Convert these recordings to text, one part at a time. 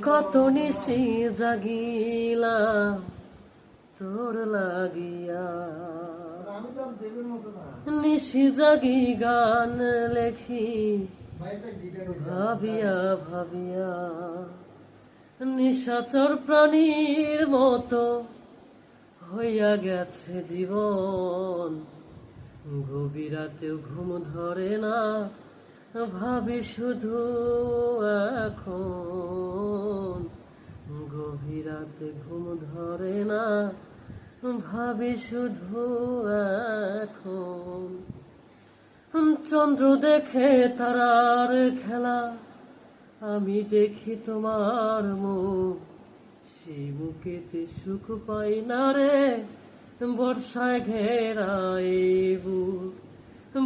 কত নিশি জাগিলাম তোর লাগিয়া, নিশি জাগি গান লেখি ভাবিয়া ভাবিয়া, নিশাচর প্রাণীর মতো হইয়া গেছে জীবন। গভীর রাতেও ঘুম ধরে না, ভাবি শুধু এখন। গভীর রাতে ঘুম ধরে না, ভাবি শুধু এখন। চন্দ্র দেখে তারার খেলা, আমি দেখি তোমার মুখ, সেই মুখেতে সুখ পাই না রে। বর্ষায় ঘেরা এই বুক,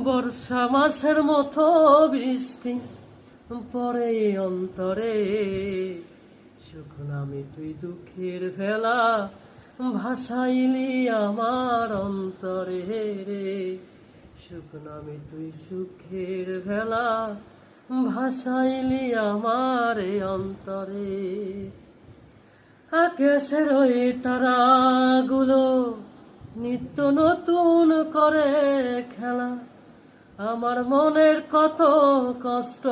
বর্ষা মাসের মতো বৃষ্টি পরে অন্তরে। সুখ নামে তুই দুঃখের ভেলা ভাসাইলি আমার অন্তরে রে। সুখ নামে তুই সুখের ভেলা ভাসাইলি আমার অন্তরে। আকাশের ওই তারাগুলো নিত্য নতুন করে খেলা, আমার মনের কত কষ্ট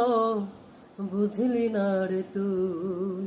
বুঝলি না রে তুই।